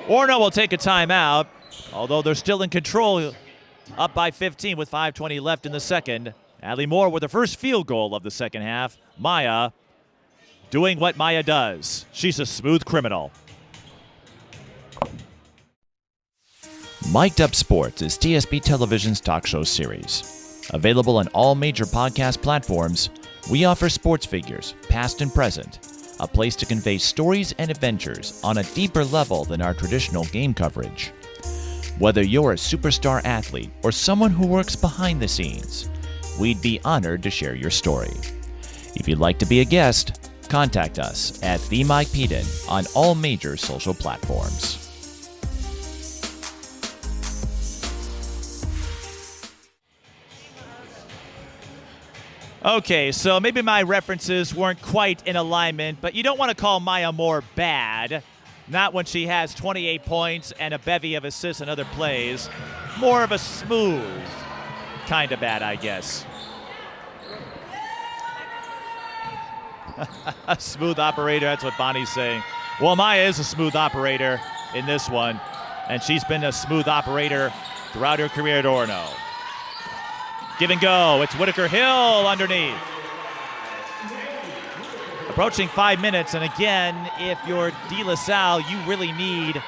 Orono will take a timeout, although they're still in control, up by 15 with 5:20 left in the second. Allie Moore with the first field goal of the second half. Mya doing what Mya does. She's a smooth criminal. Mic'd Up Sports is TSB Television's talk show series. Available on all major podcast platforms, we offer sports figures, past and present, a place to convey stories and adventures on a deeper level than our traditional game coverage. Whether you're a superstar athlete or someone who works behind the scenes, we'd be honored to share your story. If you'd like to be a guest, Contact us at The Mike Peden on all major social platforms. Okay, so maybe my references weren't quite in alignment, but you don't want to call Mya Moore bad. Not when she has 28 points and a bevy of assists and other plays. More of a smooth kind of bad, I guess. A smooth operator, that's what Bonnie's saying. Well, Mya is a smooth operator in this one, and she's been a smooth operator throughout her career at Orono. Give and go. It's Whitaker Hill underneath. Approaching 5 minutes, and again, if you're DeLaSalle, you really need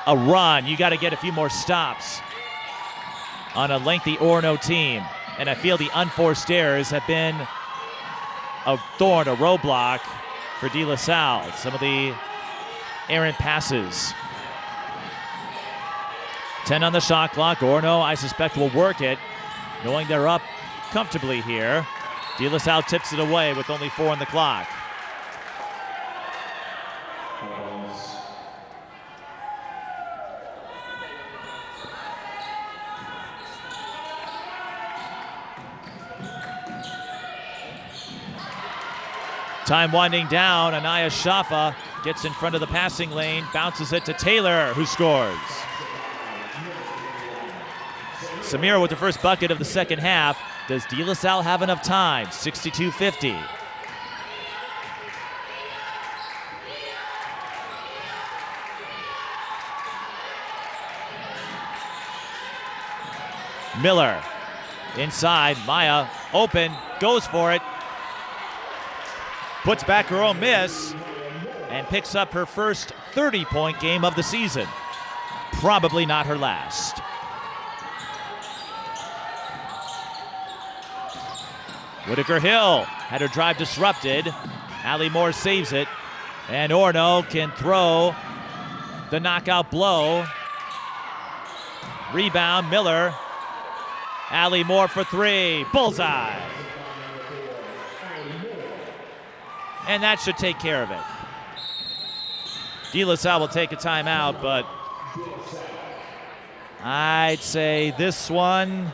a run. You got to get a few more stops on a lengthy Orono team. And I feel the unforced errors have been a thorn, a roadblock for DeLaSalle. Some of the errant passes. 10 on the shot clock. Orono, I suspect, will work it, knowing they're up comfortably here. DeLaSalle tips it away with only 4 on the clock. Time winding down. Anaya Shaffa gets in front of the passing lane, bounces it to Taylor, who scores. Samira with the first bucket of the second half. Does DeLaSalle have enough time? 62-50. Miller inside. Mya open, goes for it. Puts back her own miss and picks up her first 30-point game of the season. Probably not her last. Whitaker Hill had her drive disrupted. Allie Moore saves it. And Orono can throw the knockout blow. Rebound, Miller. Allie Moore for 3. Bullseye. And that should take care of it. DeLaSalle will take a timeout, but I'd say this one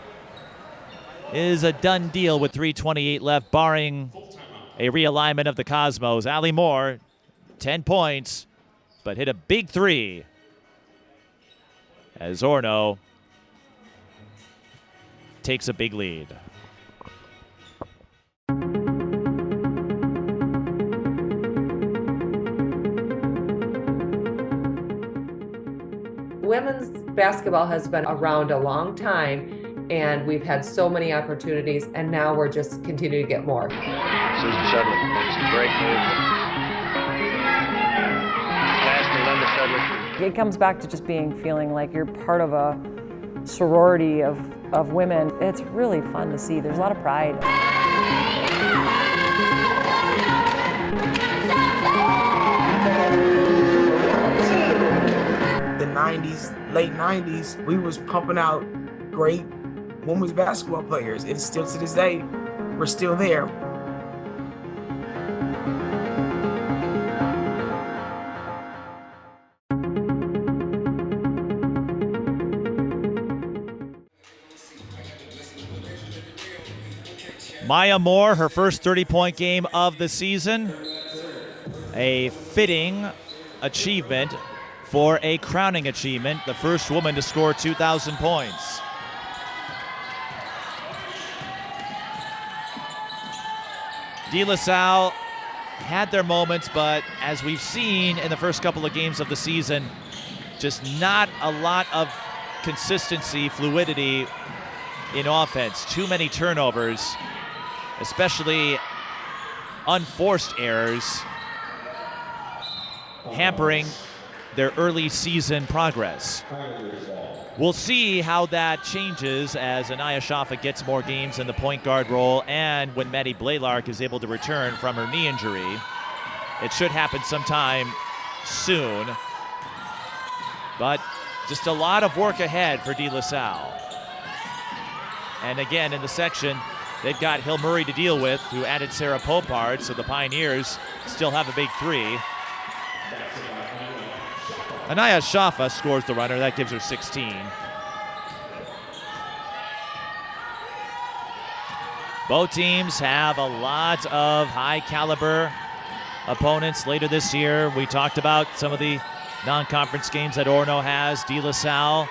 is a done deal with 3:28 left, barring a realignment of the Cosmos. Allie Moore, 10 points, but hit a big 3 as Orono takes a big lead. Women's basketball has been around a long time, and we've had so many opportunities, and now we're just continuing to get more. Susan Shudley makes a great move. Pass to Linda Shudley. It comes back to just feeling like you're part of a sorority of women. It's really fun to see. There's a lot of pride. The 90s, late 90s, we was pumping out great women's basketball players, and still to this day, we're still there. Mya Moore, her first 30-point game of the season. A fitting achievement for a crowning achievement, the first woman to score 2,000 points. DeLaSalle had their moments, but as we've seen in the first couple of games of the season, just not a lot of consistency, fluidity in offense. Too many turnovers, especially unforced errors, hampering their early season progress. We'll see how that changes as Anaya Shaffa gets more games in the point guard role, and when Maddie Blaylark is able to return from her knee injury. It should happen sometime soon. But just a lot of work ahead for DeLaSalle. And again, in the section, They've got Hill Murray to deal with, who added Sarah Popard, so the Pioneers still have a big three. Anaya Shaffa scores the runner. That gives her 16. Both teams have a lot of high-caliber opponents later this year. We talked about some of the non-conference games that Orono has. DeLaSalle.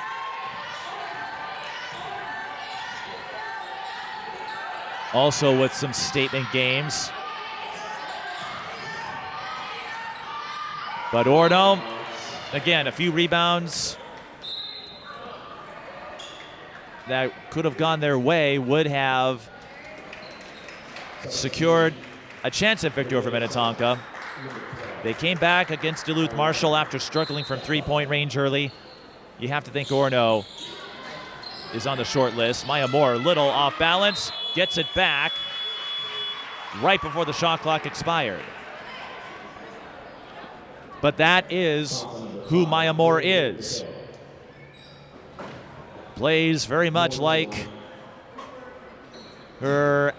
Also with some statement games. But Orono, again, a few rebounds that could have gone their way would have secured a chance at victory over Minnetonka. They came back against Duluth Marshall after struggling from three-point range early. You have to think Orono is on the short list. Mya Moore, little off balance, gets it back right before the shot clock expired. But that is who Mya Moore is. Plays very much like her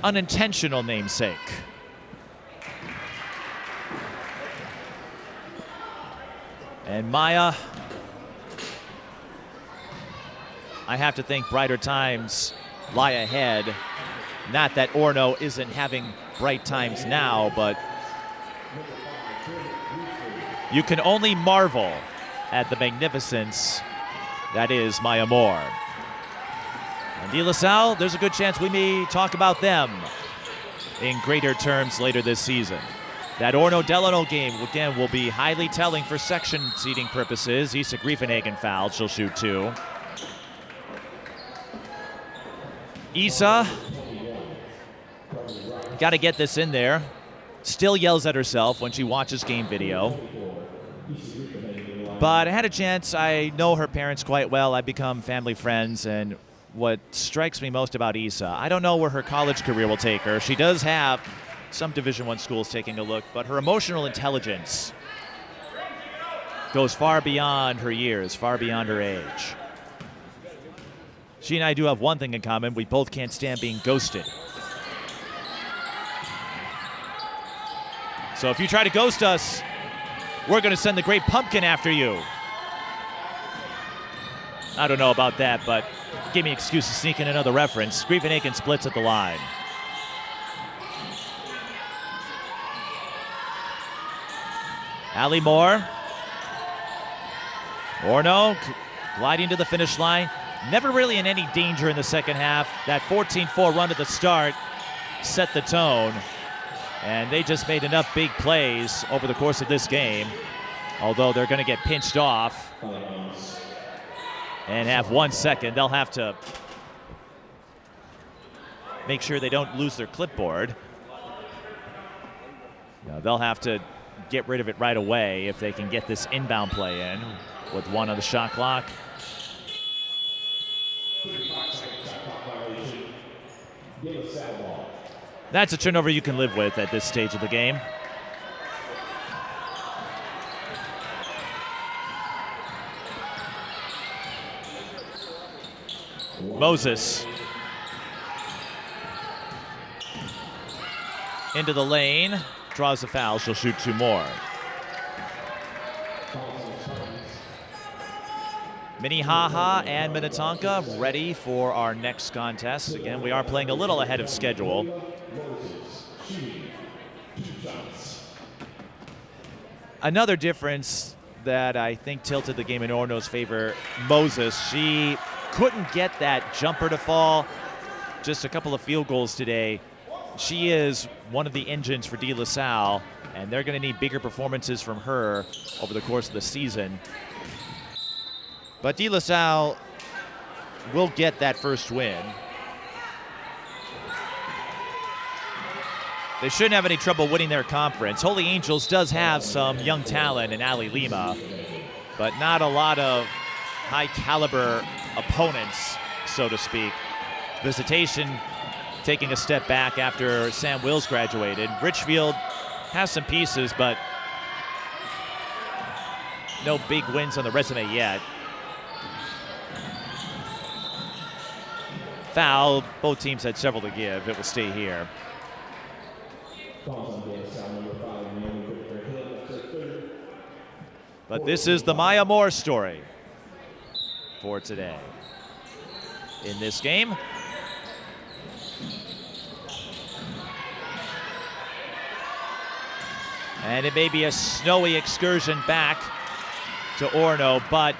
unintentional namesake. And Mya, I have to think brighter times lie ahead. Not that Orono isn't having bright times now, but you can only marvel at the magnificence that is Mya Moore. And DeLaSalle, there's a good chance we may talk about them in greater terms later this season. That Orono-Delano game, again, will be highly telling for section seeding purposes. Isak Riefenhagen fouled. She'll shoot 2. Isa, got to get this in there. Still yells at herself when she watches game video. But I had a chance. I know her parents quite well. I've become family friends, and what strikes me most about Isa, I don't know where her college career will take her. She does have some Division I schools taking a look, but her emotional intelligence goes far beyond her years, far beyond her age. She and I do have one thing in common. We both can't stand being ghosted. So if you try to ghost us, we're going to send the Great Pumpkin after you. I don't know about that, but give me an excuse to sneak in another reference. Riefenhagen splits at the line. Allie Moore. Orono gliding to the finish line. Never really in any danger in the second half. That 14-4 run at the start set the tone. And they just made enough big plays over the course of this game. Although they're going to get pinched off and have 1 second. They'll have to make sure they don't lose their clipboard. Now they'll have to get rid of it right away if they can get this inbound play in with 1 on the shot clock. That's a turnover you can live with at this stage of the game. Moses into the lane, draws a foul. She'll shoot 2 more. Minnehaha and Minnetonka ready for our next contest. Again, we are playing a little ahead of schedule. Another difference that I think tilted the game in Orono's favor, Moses. She couldn't get that jumper to fall. Just a couple of field goals today. She is one of the engines for DeLaSalle, and they're going to need bigger performances from her over the course of the season. But DeLaSalle will get that first win. They shouldn't have any trouble winning their conference. Holy Angels does have some young talent in Ali Lima, but not a lot of high-caliber opponents, so to speak. Visitation taking a step back after Sam Wills graduated. Richfield has some pieces, but no big wins on the resume yet. foul. Both teams had several to give. It will stay here. Calls on DeLaSalle, number 5, Mya Moore, that's their third. But this is the Mya Moore story for today. In this game, and it may be a snowy excursion back to Orono, but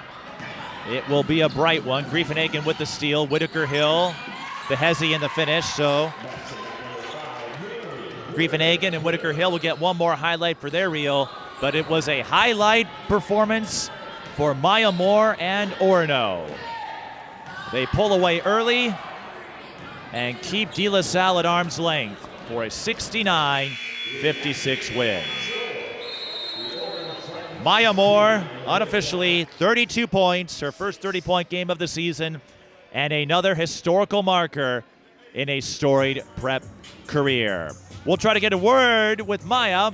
it will be a bright one. Greiffen with the steal, Whitaker Hill, the hezi in the finish. So Greiffen and Whitaker Hill will get one more highlight for their reel, but it was a highlight performance for Mya Moore and Orono. They pull away early and keep DeLaSalle at arm's length for a 69-56 win. Mya Moore, unofficially 32 points, her first 30-point game of the season, and another historical marker in a storied prep career. We'll try to get a word with Mya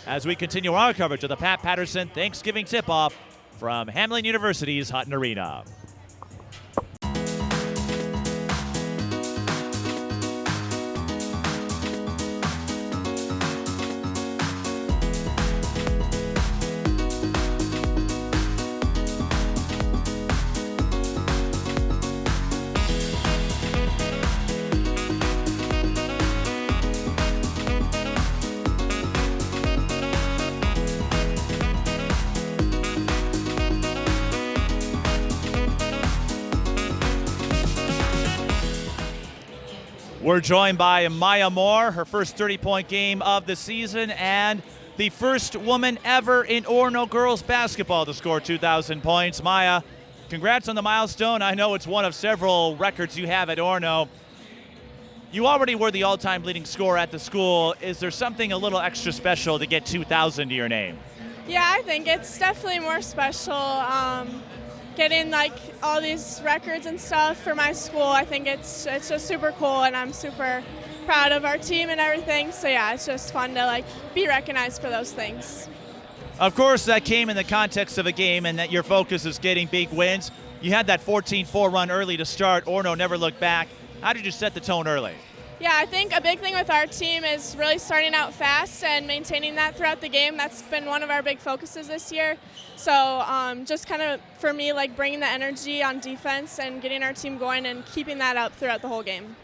as we continue our coverage of the Pat Paterson Thanksgiving Tip-Off from Hamline University's Hutton Arena. We're joined by Mya Moore, her first 30-point game of the season, and the first woman ever in Orono girls basketball to score 2,000 points. Mya, congrats on the milestone. I know it's one of several records you have at Orono. You already were the all-time leading scorer at the school. Is there something a little extra special to get 2,000 to your name? Yeah, I think it's definitely more special. Getting like all these records and stuff for my school, I think it's just super cool, and I'm super proud of our team and everything. So yeah, it's just fun to like be recognized for those things. Of course, that came in the context of a game, and that your focus is getting big wins. You had that 14-4 run early to start. Orono never looked back. How did you set the tone early? Yeah, I think a big thing with our team is really starting out fast and maintaining that throughout the game. That's been one of our big focuses this year. So just kind of, for me, like bringing the energy on defense and getting our team going and keeping that up throughout the whole game.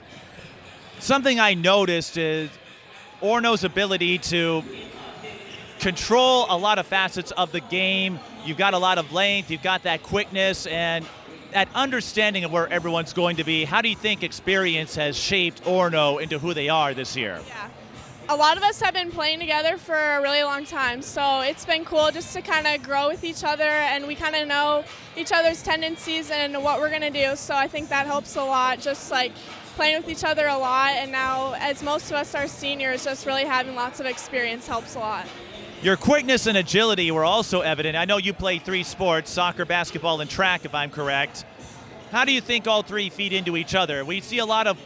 Something I noticed is Orono's ability to control a lot of facets of the game. You've got a lot of length, you've got that quickness, and that understanding of where everyone's going to be. How do you think experience has shaped Orono into who they are this year? Yeah, a lot of us have been playing together for a really long time, so it's been cool just to kind of grow with each other, and we kind of know each other's tendencies and what we're going to do, so I think that helps a lot, just like playing with each other a lot, and now as most of us are seniors, just really having lots of experience helps a lot. Your quickness and agility were also evident. I know you play 3 sports, soccer, basketball, and track, if I'm correct. How do you think all 3 feed into each other? We see a lot of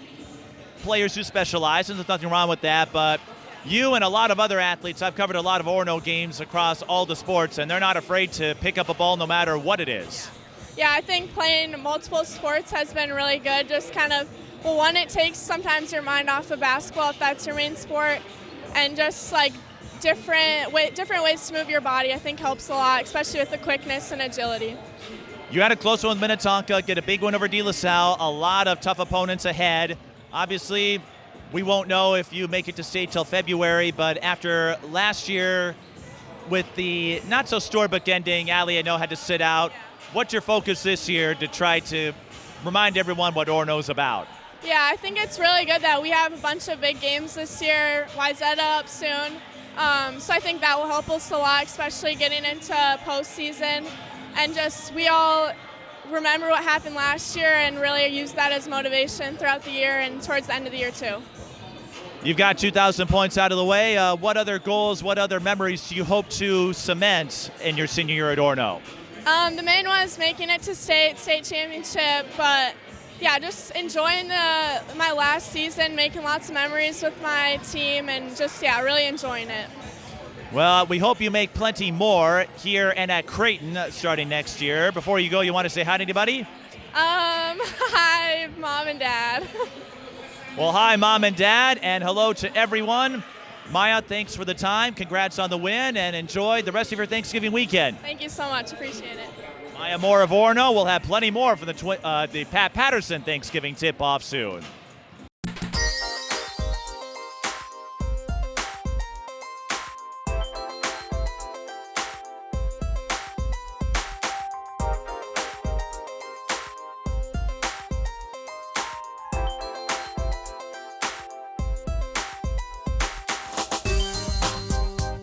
players who specialize, and there's nothing wrong with that, but you and a lot of other athletes, I've covered a lot of Orono games across all the sports, and they're not afraid to pick up a ball no matter what it is. Yeah, I think playing multiple sports has been really good. Just kind of, well, one, it takes sometimes your mind off of basketball if that's your main sport, and just like different ways to move your body, I think helps a lot, especially with the quickness and agility. You had a close one with Minnetonka, get a big one over DeLaSalle, a lot of tough opponents ahead. Obviously, we won't know if you make it to state till February, but after last year with the not-so-storybook ending, Allie, I know, had to sit out. What's your focus this year to try to remind everyone what Orono's about? Yeah, I think it's really good that we have a bunch of big games this year, Wayzata up soon. So I think that will help us a lot, especially getting into postseason. And just we all remember what happened last year and really use that as motivation throughout the year and towards the end of the year too. You've got 2,000 points out of the way. What other goals, what other memories do you hope to cement in your senior year at Orono? The main one is making it to state championship, but yeah, just enjoying my last season, making lots of memories with my team, and just, yeah, really enjoying it. Well, we hope you make plenty more here and at Creighton starting next year. Before you go, you want to say hi to anybody? Hi Hi, Mom and Dad. Well, hi, Mom and Dad, and hello to everyone. Mya, thanks for the time. Congrats on the win, and enjoy the rest of your Thanksgiving weekend. Thank you so much. Appreciate it. Mya Moore of Orono. We'll have plenty more for the Pat Paterson Thanksgiving Tip-Off soon.